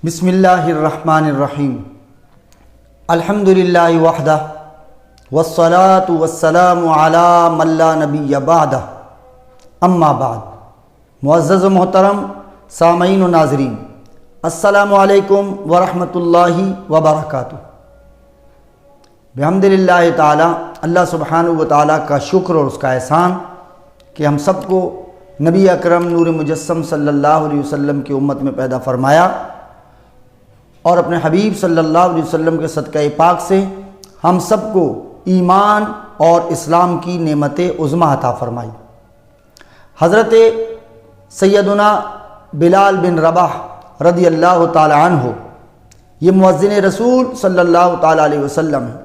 بسم اللہ الرحمن الرحیم الحمدللہ وحدہ والصلاة والسلام علی من لا نبی بعدہ اما بعد۔ معزز و محترم سامعین و ناظرین، السلام علیکم ورحمۃ اللہ وبرکاتہ۔ بحمدللہ تعالی، اللہ سبحانہ و تعالیٰ کا شکر اور اس کا احسان کہ ہم سب کو نبی اکرم نور مجسم صلی اللہ علیہ وسلم کی امت میں پیدا فرمایا اور اپنے حبیب صلی اللہ علیہ وسلم کے صدقہ پاک سے ہم سب کو ایمان اور اسلام کی نعمت عظمیٰ عطا فرمائی۔ حضرت سیدنا بلال بن رباح رضی اللہ تعالی عنہ، یہ مؤذن رسول صلی اللہ تعالی علیہ وسلم ہے،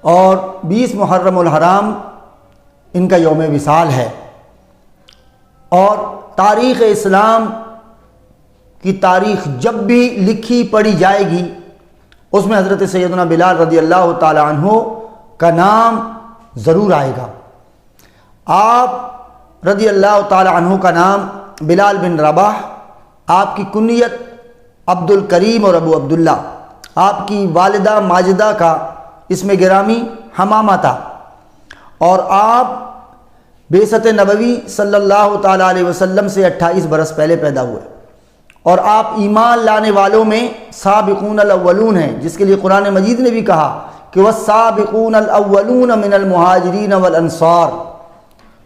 اور 20 محرم الحرام ان کا یوم وصال ہے، اور تاریخ اسلام کی تاریخ جب بھی لکھی پڑھی جائے گی اس میں حضرت سیدنا بلال رضی اللہ تعالی عنہ کا نام ضرور آئے گا۔ آپ رضی اللہ تعالی عنہ کا نام بلال بن رباح، آپ کی کنیت عبد الکریم اور ابو عبداللہ، آپ کی والدہ ماجدہ کا اسم گرامی حمامہ تھا، اور آپ بعثت نبوی صلی اللہ تعالی علیہ وسلم سے 28 برس پہلے پیدا ہوئے، اور آپ ایمان لانے والوں میں سابقون الاولون ہیں، جس کے لیے قرآن مجید نے بھی کہا کہ والسابقون الاولون من المہاجرین والانصار۔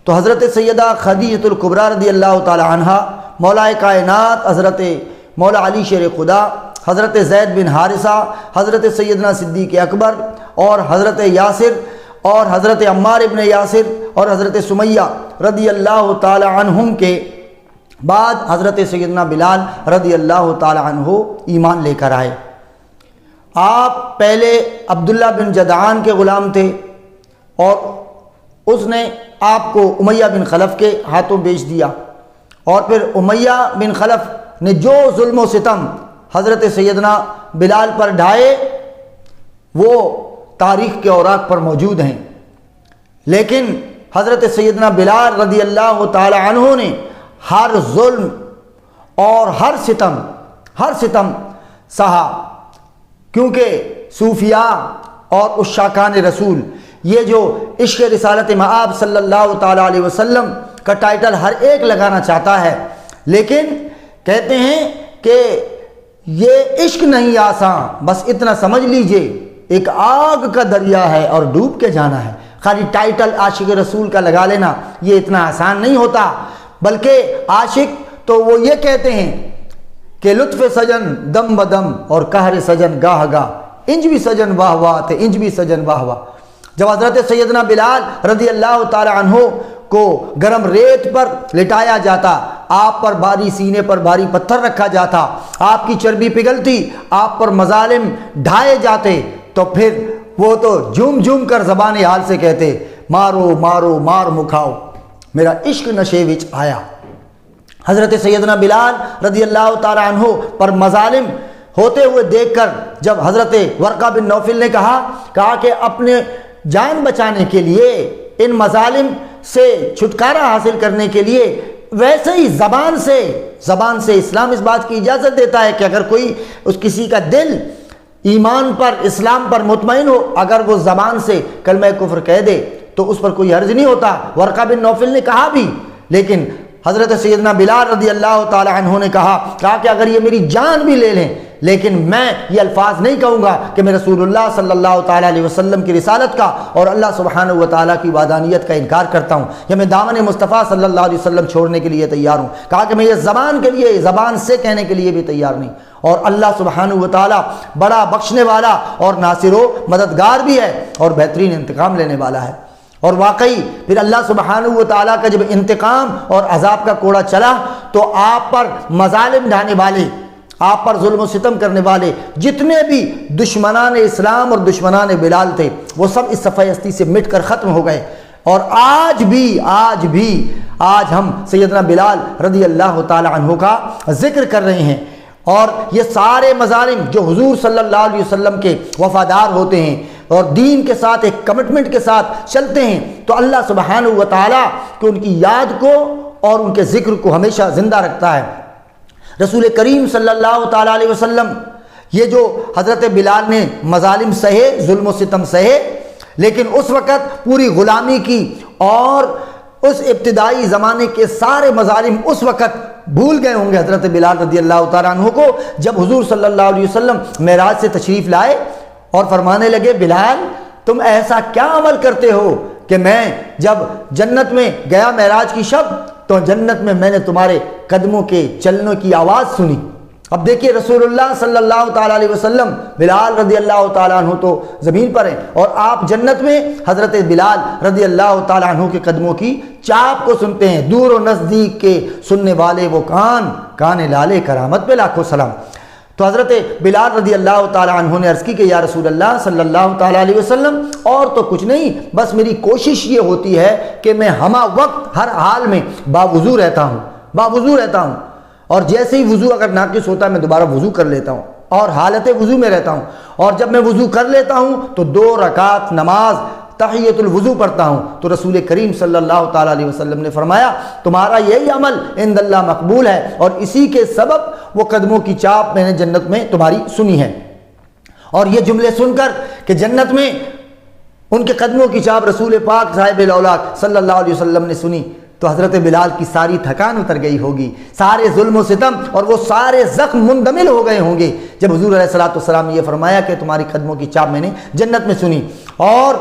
تو حضرت سیدہ خدیجۃ الکبریٰ رضی اللہ تعالی عنہا، مولا کائنات حضرت مولا علی شیر خدا، حضرت زید بن حارثہ، حضرت سیدنا صدیق اکبر، اور حضرت یاسر، اور حضرت عمار ابن یاسر، اور حضرت سمیہ رضی اللہ تعالی عنہم کے بعد حضرت سیدنا بلال رضی اللہ تعالی عنہ ایمان لے کر آئے۔ آپ پہلے عبداللہ بن جدعان کے غلام تھے، اور اس نے آپ کو امیہ بن خلف کے ہاتھوں بیچ دیا، اور پھر امیہ بن خلف نے جو ظلم و ستم حضرت سیدنا بلال پر ڈھائے وہ تاریخ کے اوراق پر موجود ہیں، لیکن حضرت سیدنا بلال رضی اللہ تعالی عنہ نے ہر ظلم اور ہر ستم سہا، کیونکہ صوفیاء اور عشاقان رسول، یہ جو عشق رسالت مآب صلی اللہ تعالی علیہ وسلم کا ٹائٹل ہر ایک لگانا چاہتا ہے، لیکن کہتے ہیں کہ یہ عشق نہیں آسان، بس اتنا سمجھ لیجئے ایک آگ کا دریا ہے اور ڈوب کے جانا ہے۔ خالی ٹائٹل عاشق رسول کا لگا لینا یہ اتنا آسان نہیں ہوتا، بلکہ عاشق تو وہ یہ کہتے ہیں کہ لطف سجن دم بدم اور قہر سجن گاہ گاہ، انج بھی سجن واہ واہ تھے، انج بھی سجن واہ واہ۔ جب حضرت سیدنا بلال رضی اللہ تعالی عنہ کو گرم ریت پر لٹایا جاتا، آپ پر بھاری سینے پر بھاری پتھر رکھا جاتا، آپ کی چربی پگھلتی، آپ پر مظالم ڈھائے جاتے، تو پھر وہ تو جھوم جھوم کر زبان حال سے کہتے مارو مارو مار مکھاؤ، میرا عشق نشے وچ آیا۔ حضرت سیدنا بلال رضی اللہ تعالی عنہ پر مظالم ہوتے ہوئے دیکھ کر جب حضرت ورقہ بن نوفل نے کہا کہ اپنے جان بچانے کے لیے، ان مظالم سے چھٹکارا حاصل کرنے کے لیے، ویسے ہی زبان سے اسلام اس بات کی اجازت دیتا ہے کہ اگر کوئی کسی کا دل ایمان پر اسلام پر مطمئن ہو، اگر وہ زبان سے کلمہ کفر کہہ دے تو اس پر کوئی حرج نہیں ہوتا۔ ورقہ بن نوفل نے کہا بھی، لیکن حضرت سیدنا بلال رضی اللہ تعالی عنہ نے کہا کہ اگر یہ میری جان بھی لے لیں لیکن میں یہ الفاظ نہیں کہوں گا کہ میں رسول اللہ صلی اللہ تعالی علیہ وسلم کی رسالت کا اور اللہ سبحانہ و تعالیٰ کی وحدانیت کا انکار کرتا ہوں، یا میں دامن مصطفیٰ صلی اللہ علیہ وسلم چھوڑنے کے لیے تیار ہوں۔ کہا کہ میں یہ زبان سے کہنے کے لیے بھی تیار نہیں، اور اللہ سبحانہ و تعالیٰ بڑا بخشنے والا اور ناصر و مددگار بھی ہے اور بہترین انتقام لینے والا ہے۔ اور واقعی پھر اللہ سبحانہ و تعالیٰ کا جب انتقام اور عذاب کا کوڑا چلا تو آپ پر مظالم ڈھانے والے، آپ پر ظلم و ستم کرنے والے جتنے بھی دشمنان اسلام اور دشمنان بلال تھے وہ سب اس صفحہ ہستی سے مٹ کر ختم ہو گئے، اور آج ہم سیدنا بلال رضی اللہ تعالی عنہ کا ذکر کر رہے ہیں، اور یہ سارے مظالم جو حضور صلی اللہ علیہ وسلم کے وفادار ہوتے ہیں، اور دین کے ساتھ ایک کمٹمنٹ کے ساتھ چلتے ہیں تو اللہ سبحانہ و تعالیٰ کہ ان کی یاد کو اور ان کے ذکر کو ہمیشہ زندہ رکھتا ہے۔ رسول کریم صلی اللہ تعالیٰ علیہ وسلم یہ جو حضرت بلال نے مظالم سہے، ظلم و ستم سہے، لیکن اس وقت پوری غلامی کی اور اس ابتدائی زمانے کے سارے مظالم اس وقت بھول گئے ہوں گے حضرت بلال رضی اللہ تعالیٰ عنہ کو، جب حضور صلی اللہ علیہ وسلم معراج سے تشریف لائے اور فرمانے لگے بلال تم ایسا کیا عمل کرتے ہو کہ میں جب جنت میں گیا معراج کی شب تو جنت میں نے تمہارے قدموں کے چلنے کی آواز سنی۔ اب دیکھیے رسول اللہ صلی اللہ تعالیٰ علیہ وسلم، بلال رضی اللہ تعالیٰ عنہ تو زمین پر ہیں اور آپ جنت میں حضرت بلال رضی اللہ تعالیٰ عنہ کے قدموں کی چاپ کو سنتے ہیں۔ دور و نزدیک کے سننے والے وہ کان لالے کرامت پہ لاکھوں سلام۔ تو حضرت بلال رضی اللہ تعالیٰ عنہ نے عرض کی کہ یا رسول اللہ صلی اللہ تعالیٰ علیہ وسلم اور تو کچھ نہیں، بس میری کوشش یہ ہوتی ہے کہ میں ہمہ وقت ہر حال میں باوضو رہتا ہوں اور جیسے ہی وضو اگر ناقص ہوتا ہے میں دوبارہ وضو کر لیتا ہوں اور حالت وضو میں رہتا ہوں، اور جب میں وضو کر لیتا ہوں تو 2 رکعت نماز تحیۃ الوضو پڑھتا ہوں۔ تو رسول کریم صلی اللہ تعالیٰ علیہ وسلم نے فرمایا تمہارا یہی عمل عند اللہ مقبول ہے، اور اسی کے سبب وہ قدموں کی چاپ میں نے جنت میں تمہاری سنی ہے۔ اور یہ جملے سن کر کہ جنت میں ان کے قدموں کی چاپ رسول پاک صاحب الاولاق صلی اللہ علیہ وسلم نے سنی تو حضرت بلال کی ساری تھکان اتر گئی ہوگی، سارے ظلم و ستم اور وہ سارے زخم مندمل ہو گئے ہوں گے جب حضور علیہ السلام نے یہ فرمایا کہ تمہاری قدموں کی چاپ میں نے جنت میں سنی۔ اور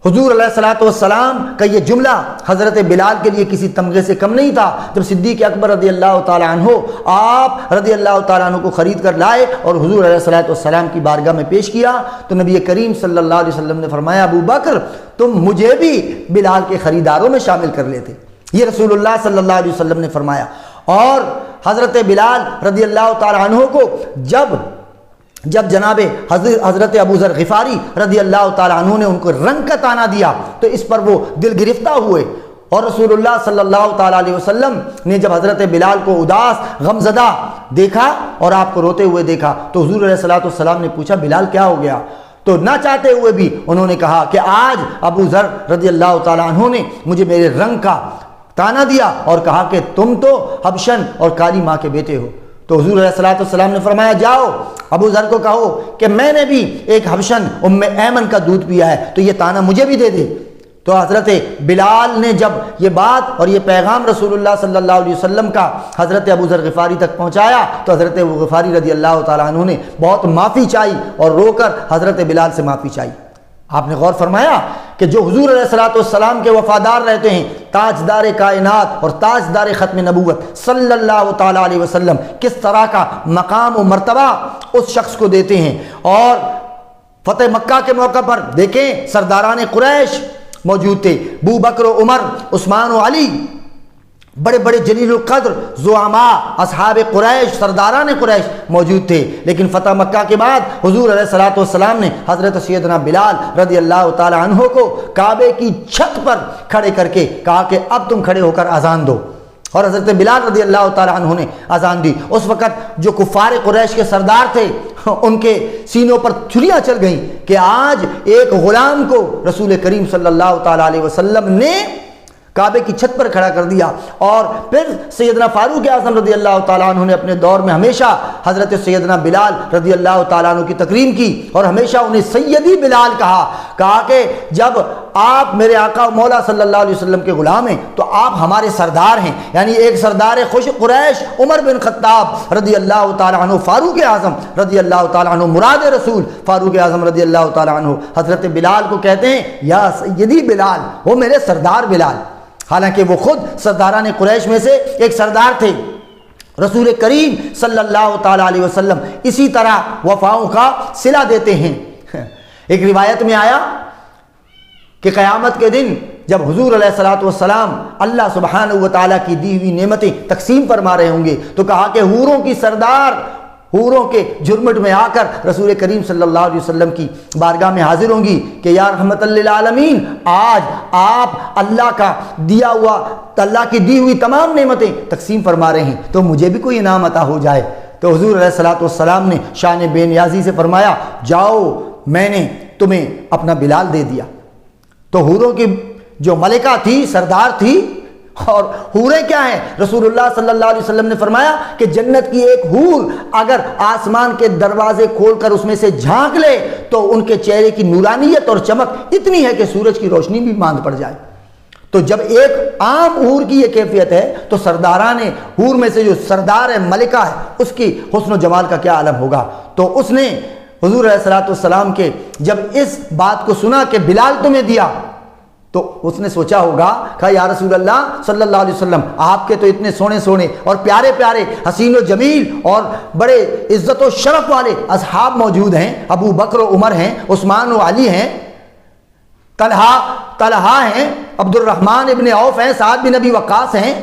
حضور علیہ السلام کا یہ جملہ حضرت بلال کے لیے کسی تمغے سے کم نہیں تھا۔ جب صدیق اکبر رضی اللہ تعالیٰ عنہ آپ رضی اللہ تعالیٰ عنہ کو خرید کر لائے اور حضور علیہ السلام کی بارگاہ میں پیش کیا تو نبی کریم صلی اللہ علیہ وسلم نے فرمایا ابو بکر تم مجھے بھی بلال کے خریداروں میں شامل کر لیتے، یہ رسول اللہ صلی اللہ علیہ وسلم نے فرمایا۔ اور حضرت بلال رضی اللہ تعالیٰ عنہ کو جب جناب حضرت ابو ذر غفاری رضی اللہ تعالیٰ عنہ نے ان کو رنگ کا تانا دیا تو اس پر وہ دل گرفتہ ہوئے، اور رسول اللہ صلی اللہ تعالیٰ علیہ وسلم نے جب حضرت بلال کو اداس غمزدہ دیکھا اور آپ کو روتے ہوئے دیکھا تو حضور علیہ السلام نے پوچھا بلال کیا ہو گیا؟ تو نہ چاہتے ہوئے بھی انہوں نے کہا کہ آج ابو ذر رضی اللہ تعالیٰ عنہ نے مجھے میرے رنگ کا تانا دیا اور کہا کہ تم تو حبشن اور کالی ماں کے بیٹے ہو۔ تو حضور علیہ السلام نے فرمایا جاؤ ابو ذر کو کہو کہ میں نے بھی ایک حبشن ام ایمن کا دودھ پیا ہے تو یہ تانا مجھے بھی دے دے۔ تو حضرت بلال نے جب یہ بات اور یہ پیغام رسول اللہ صلی اللہ علیہ وسلم کا حضرت ابو ذر غفاری تک پہنچایا تو حضرت ابو غفاری رضی اللہ تعالیٰ عنہ نے بہت معافی چاہی اور رو کر حضرت بلال سے معافی چاہی۔ آپ نے غور فرمایا کہ جو حضور علیہ السلام کے وفادار رہتے ہیں، تاجدار کائنات اور تاجدار ختم نبوت صلی اللہ تعالیٰ علیہ وسلم کس طرح کا مقام و مرتبہ اس شخص کو دیتے ہیں۔ اور فتح مکہ کے موقع پر دیکھیں سرداران قریش موجود تھے، ابو بکر و عمر، عثمان و علی، بڑے بڑے جلیل القدر زعماء اصحاب قریش سرداران قریش موجود تھے، لیکن فتح مکہ کے بعد حضور علیہ السلام نے حضرت سیدنا بلال رضی اللہ تعالی عنہ کو کعبے کی چھت پر کھڑے کر کے کہا کہ اب تم کھڑے ہو کر اذان دو، اور حضرت بلال رضی اللہ تعالی عنہ نے اذان دی۔ اس وقت جو کفار قریش کے سردار تھے ان کے سینوں پر چھریاں چل گئیں کہ آج ایک غلام کو رسول کریم صلی اللہ تعالی علیہ وسلم نے کعبے کی چھت پر کھڑا کر دیا۔ اور پھر سیدنا فاروق اعظم رضی اللہ تعالیٰ عنہ نے اپنے دور میں ہمیشہ حضرت سیدنا بلال رضی اللہ تعالیٰ عنہ کی تکریم کی اور ہمیشہ انہیں سیدی بلال کہا کہ جب آپ میرے آقا مولا صلی اللہ علیہ وسلم کے غلام ہیں تو آپ ہمارے سردار ہیں، یعنی ایک سردار خوش قریش عمر بن خطاب رضی اللہ تعالیٰ عنہ، فاروق اعظم رضی اللہ تعالیٰ عنہ مراد رسول فاروق اعظم رضی اللہ تعالیٰ عنہ حضرت بلال کو کہتے ہیں یا سیدی بلال، وہ میرے سردار بلال، حالانکہ وہ خود سرداران قریش میں سے ایک سردار تھے۔ رسول کریم صلی اللہ تعالیٰ علیہ وسلم اسی طرح وفاؤں کا صلہ دیتے ہیں۔ ایک روایت میں آیا کہ قیامت کے دن جب حضور علیہ السلام اللہ سبحانہ و تعالیٰ کی دی ہوئی نعمتیں تقسیم فرما رہے ہوں گے تو کہا کہ حوروں کی سردار حوروں کے جھرمٹ میں آ کر رسول کریم صلی اللہ علیہ وسلم کی بارگاہ میں حاضر ہوں گی کہ یا رحمت للعالمین، آج آپ اللہ کا دیا ہوا اللہ کی دی ہوئی تمام نعمتیں تقسیم فرما رہے ہیں تو مجھے بھی کوئی انعام عطا ہو جائے۔ تو حضور علیہ السلام نے شان بے نیازی سے فرمایا جاؤ، میں نے تمہیں اپنا بلال دے دیا۔ تو حوروں کی جو ملکہ تھی، سردار تھی، اور حوریں کیا ہیں؟ رسول اللہ صلی اللہ علیہ وسلم نے فرمایا کہ جنت کی ایک حور اگر آسمان کے دروازے کھول کر اس میں سے جھانک لے تو ان کے چہرے کی نورانیت اور چمک اتنی ہے کہ سورج کی روشنی بھی ماند پڑ جائے۔ تو جب ایک عام حور کی یہ کیفیت ہے تو سرداران حور میں سے جو سردار ہے، ملکہ ہے، اس کی حسن و جمال کا کیا عالم ہوگا۔ تو اس نے حضور علیہ السلام کے جب اس بات کو سنا کہ بلال تمہیں دیا تو اس نے سوچا ہوگا، کہا یا رسول اللہ صلی اللہ علیہ وسلم، آپ کے تو اتنے سونے سونے اور پیارے پیارے، حسین و جمیل اور بڑے عزت و شرف والے اصحاب موجود ہیں، ابو بکر و عمر ہیں، عثمان و علی ہیں، طلحہ ہیں، عبد الرحمن ابن عوف ہیں، سعد بن ابی وقاص ہیں،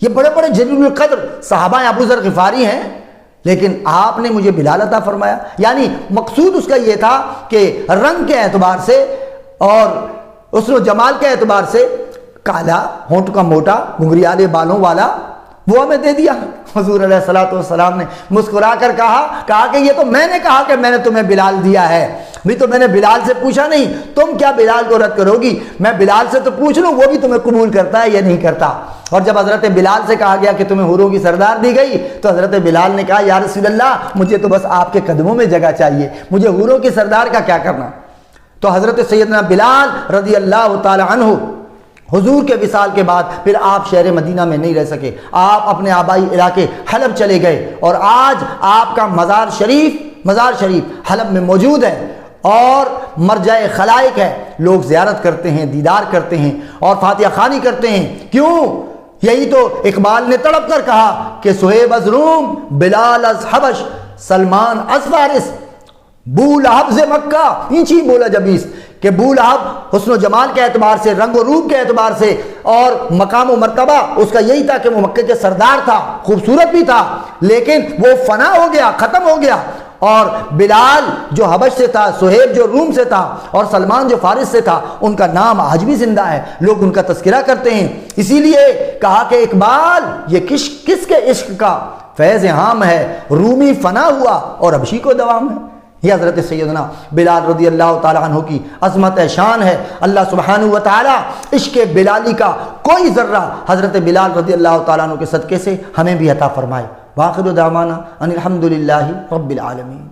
یہ بڑے بڑے جلیل القدر صحابہ ابو ذر غفاری ہیں، لیکن آپ نے مجھے بلال عطا فرمایا۔ یعنی مقصود اس کا یہ تھا کہ رنگ کے اعتبار سے اور حسن و جمال کے اعتبار سے کالا، ہونٹ کا موٹا، گھنگریالے بالوں والا، وہ ہمیں دے دیا۔ حضور علیہ السلام نے مسکرا کر کہا کہ یہ تو میں نے کہا کہ میں نے تمہیں بلال دیا ہے، بھی تو میں نے بلال سے پوچھا نہیں، تم کیا بلال کو رد کرو گی؟ میں بلال سے تو پوچھ لوں وہ بھی تمہیں قبول کرتا ہے یا نہیں کرتا۔ اور جب حضرت بلال سے کہا گیا کہ تمہیں حوروں کی سردار دی گئی تو حضرت بلال نے کہا یا رسول اللہ مجھے تو بس آپ کے قدموں میں جگہ چاہیے، مجھے حوروں کی سردار کا کیا کرنا۔ تو حضرت سیدنا بلال رضی اللہ تعالی عنہ حضور کے وصال کے بعد پھر آپ شہر مدینہ میں نہیں رہ سکے، آپ اپنے آبائی علاقے حلب چلے گئے، اور آج آپ کا مزار شریف حلب میں موجود ہے اور مرجع خلائق ہے، لوگ زیارت کرتے ہیں، دیدار کرتے ہیں اور فاتحہ خوانی کرتے ہیں۔ کیوں؟ یہی تو اقبال نے تڑپ کر کہا کہ سہیب از روم، بلال از حبش، سلمان از فارس، بو لہب سے مکہ اینچی بولا جبیس، کہ بو لہب حسن و جمال کے اعتبار سے، رنگ و روپ کے اعتبار سے اور مقام و مرتبہ اس کا یہی تھا کہ وہ مکہ کے سردار تھا، خوبصورت بھی تھا، لیکن وہ فنا ہو گیا، ختم ہو گیا۔ اور بلال جو حبش سے تھا، سہیب جو روم سے تھا اور سلمان جو فارس سے تھا، ان کا نام آج بھی زندہ ہے، لوگ ان کا تذکرہ کرتے ہیں۔ اسی لیے کہا کہ اقبال یہ کس کے عشق کا فیض عام ہے، رومی فنا ہوا اور حبشی کو دوام ہے۔ یہ حضرت سیدنا بلال رضی اللہ تعالیٰ عنہ کی عظمت شان ہے۔ اللہ سبحانہ و تعالیٰ عشق بلالی کا کوئی ذرہ حضرت بلال رضی اللہ تعالیٰ عنہ کے صدقے سے ہمیں بھی عطا فرمائے۔ وآخر دعوانا ان الحمد للہ رب العالمین۔